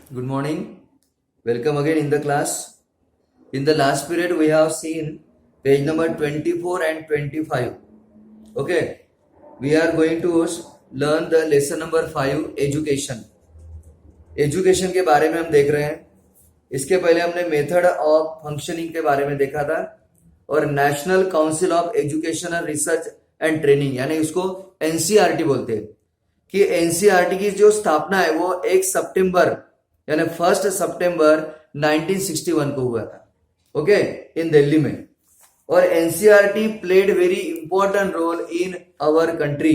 Good morning. Welcome again in the class. In the last period, we have seen page number 24 and 25. Okay. We are going to learn the lesson number 5, education. Education के बारे में हम देख रहे हैं. इसके पहले हमने मेथड ऑफ फंक्शनिंग के बारे में देखा था और national council of educational research and training यानी उसको एनसीईआरटी बोलते हैं कि एनसीईआरटी की जो स्थापना है वो 1 सितंबर यानी 1 सितंबर 1961 को हुआ था. ओके, इन दिल्ली में. और NCERT played very important role in our country.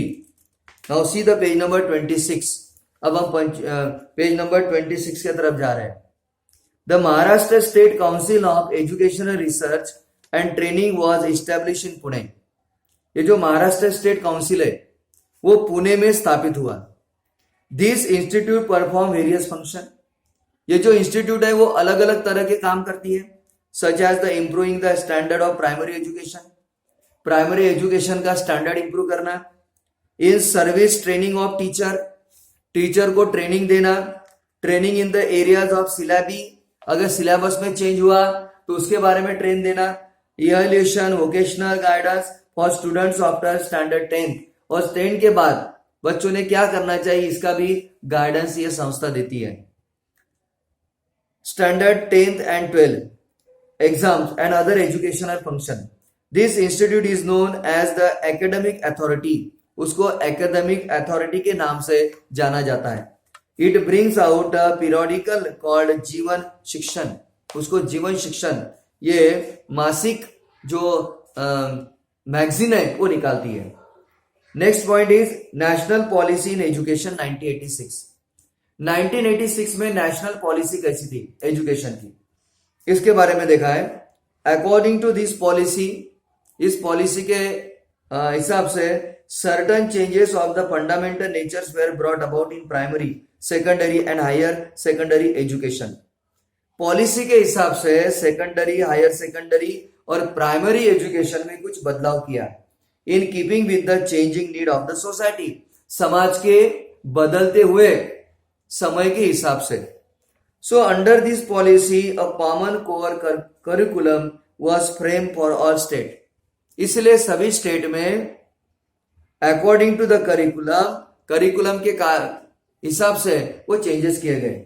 Now see the page number 26. अब हम पेज नंबर 26 की तरफ जा रहे हैं. The Maharashtra state council of educational research and training was establish in Pune. ये जो महाराष्ट्र स्टेट काउंसिल है वो पुणे में स्थापित हुआ. This institute perform various function. ये जो इंस्टीट्यूट है वो अलग अलग तरह के काम करती है, such as the improving the standard of primary education. Primary education का स्टैंडर्ड इंप्रूव करना, in service training of teacher, teacher को ट्रेनिंग देना, training in the areas of syllabi, अगर सिलेबस में चेंज हुआ तो उसके बारे में ट्रेन देना, evaluation vocational guidance for students after standard 10th, और 10th के बाद बच्चों ने क्या करना चाहिए इसका भी गाइडेंस ये संस्था देती है. Standard 10th and 12th exams and other educational function. This institute is known as the academic authority. उसको academic authority के नाम से जाना जाता है. It brings out a periodical called जीवन शिक्षण. उसको जीवन शिक्षण ये मासिक जो मैगजीन है वो निकालती है. Next point is national policy in education 1986. 1986 में नेशनल पॉलिसी कैसी थी एजुकेशन की, इसके बारे में देखा है. अकॉर्डिंग टू दिस पॉलिसी, इस पॉलिसी के हिसाब से certain changes of the fundamental natures were brought about in primary secondary and higher secondary education. Policy के हिसाब से सेकेंडरी हायर सेकेंडरी और प्राइमरी एजुकेशन में कुछ बदलाव किया in keeping with the changing need of the society. समाज के बदलते हुए समय के हिसाब से. So under this policy a common core curriculum was frame for all state. इसलिए सभी स्टेट में अकॉर्डिंग टू द करिकुलम के हिसाब से वो चेंजेस किए गए.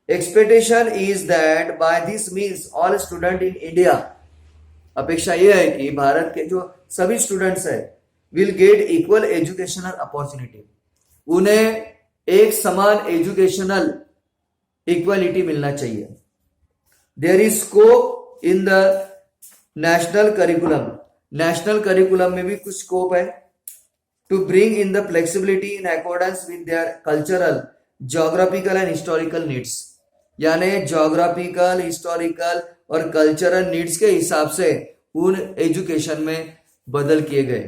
Expectation is that by this means all student in India, अपेक्षा यह है कि भारत के जो सभी स्टूडेंट्स है will get equal educational opportunity. उन्हें एक समान एजुकेशनल इक्वालिटी मिलना चाहिए. There is scope in the national curriculum. National curriculum में भी कुछ स्कोप है to bring in the flexibility in accordance with their cultural geographical and historical needs. यानी ज्योग्राफिकल हिस्टोरिकल और कल्चरल नीड्स के हिसाब से उन एजुकेशन में बदल किए गए.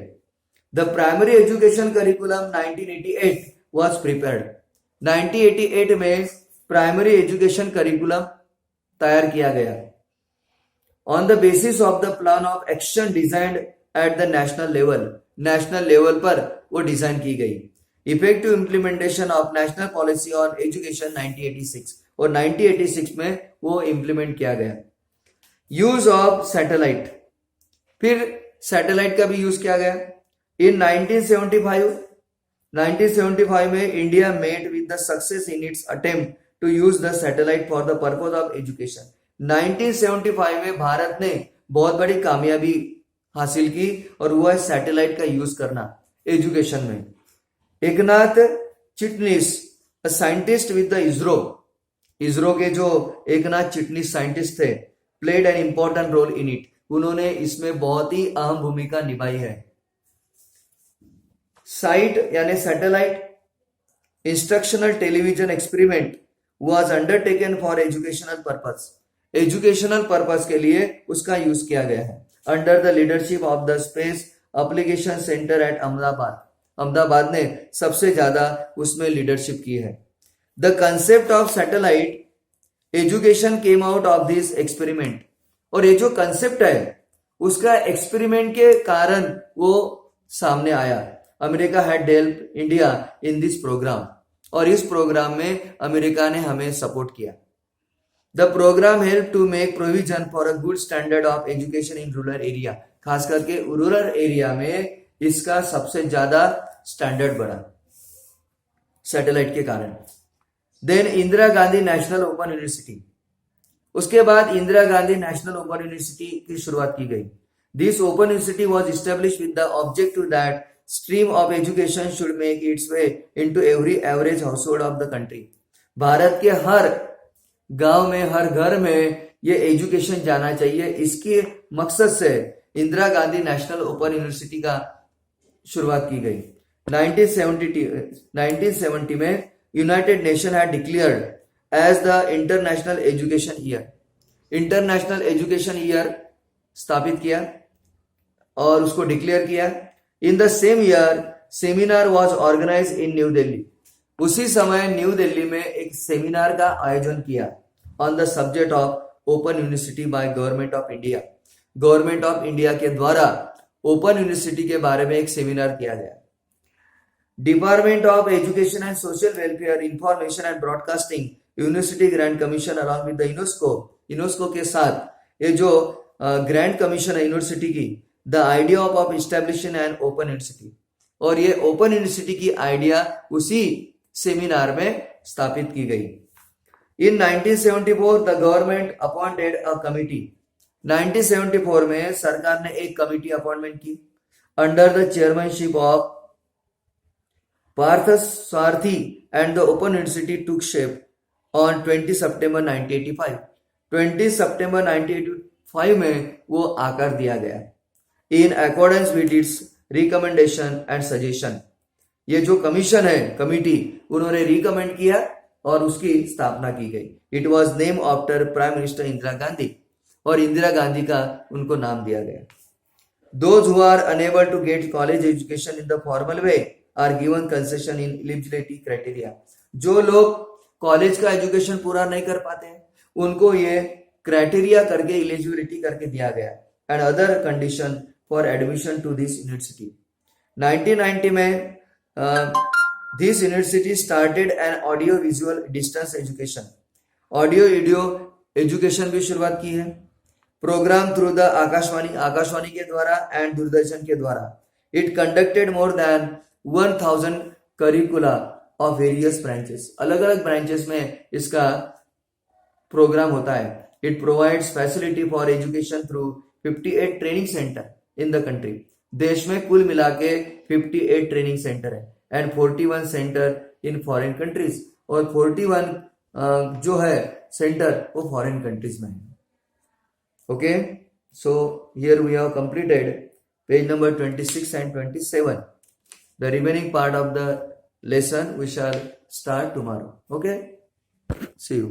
The primary education curriculum 1988 was prepared. 1988 में प्राइमरी एजुकेशन करिकुलम तैयार किया गया on the basis of the plan of action designed at the national level. National level पर वो डिजाइन की गई. Effective implementation of national policy on education 1986, और 1986 में वो इंप्लीमेंट किया गया. यूज ऑफ सैटेलाइट, फिर सैटेलाइट का भी यूज किया गया. इन 1975 में India made with the success in its attempt to use the satellite for the purpose of education. 1975 में भारत ने बहुत बड़ी कामयाबी हासिल की और वह सैटेलाइट का यूज करना एजुकेशन में. Eknath Chitnis, a scientist with the ISRO के जो एकनाथ चिटनिस साइंटिस्ट थे, played an important role in it. उन्होंने इसमें बहुत ही अहम भूमिका निभाई है. साइट यानी satellite instructional television experiment was undertaken for educational purpose. Educational purpose के लिए उसका यूज किया गया है under the leadership of the space application centre at Ahmedabad. Ahmedabad ने सबसे ज्यादा उसमें लीडरशिप की है. The concept of satellite education came out of this experiment. और ये जो कंसेप्ट है उसका एक्सपेरिमेंट के कारण वो सामने आया. America had helped India in this program. और इस प्रोग्राम में अमेरिका ने हमें सपोर्ट किया। The program help to make provision for a good standard of education in rural area, खास करके रूरल एरिया में इसका सबसे ज्यादा स्टैंडर्ड बढ़ा सैटेलाइट के कारण। Then Indira Gandhi national open university, उसके बाद Indira Gandhi national open university की शुरुआत की गई। This open university was establish with the objective that stream of education should make its way into every average household of the country. Bharat के हर गांव में, हर घर में ये एजुकेशन जाना चाहिए, इसके मकसद से Indira Gandhi national open university का शुरुआत की गई। 1970 में United Nation had declared as the international education year, international education year स्थापित किया और उसको डिक्लेयर किया। In the same year seminar was organize in New Delhi, उसी समय न्यू दिल्ली में एक सेमिनार का आयोजन किया on the subject of open university by government of India. Government of India के द्वारा ओपन यूनिवर्सिटी के बारे में एक सेमिनार किया गया। Department of education and social welfare, information and broadcasting, university grand commission along with the UNESCO के साथ ये जो ग्रैंड कमीशन है यूनिवर्सिटी की, the idea of establishing an open university, और ये ओपन यूनिवर्सिटी की आइडिया उसी सेमिनार में स्थापित की गई। In 1974 the government appointed a committee, 1974 में सरकार ने एक कमिटी अपॉइंटमेंट की under the chairmanship of Partha Sarathi and the open university took shape on 20 सितंबर 1985। 20 सितंबर 1985 में वो आकार दिया गया इन accordance with its recommendation and suggestion. ये जो कमीशन है, कमिटी, उन्होंने रिकमेंड किया और उसकी स्थापना की गई। It was name after prime minister Indira Gandhi, और इंदिरा गांधी का उनको नाम दिया गया। Those who are unable to get college education in the formal way are given concession in eligibility criteria। जो लोग कॉलेज का एजुकेशन पूरा नहीं कर पाते हैं उनको ये क्राइटेरिया करके एलिजिबिलिटी करके दिया गया and other condition for admission to this university. 1990 में this university started an audio visual distance education, audio video education भी शुरुआत की है। प्रोग्राम थ्रू द आकाशवाणी के द्वारा एंड दूरदर्शन के द्वारा। It conducted more than 1000 करिकुला of various branches, अलग अलग ब्रांचेस में इसका प्रोग्राम होता है। It provides facility for education through 58 training centre in the country. देश में कुल मिला के 58 ट्रेनिंग सेंटर है and 41 centre in foreign countries, और 41 जो है सेंटर वो फॉरेन कंट्रीज में है। Okay, so here we have completed page number 26 and 27. The remaining part of the lesson we shall start tomorrow. Okay, see you.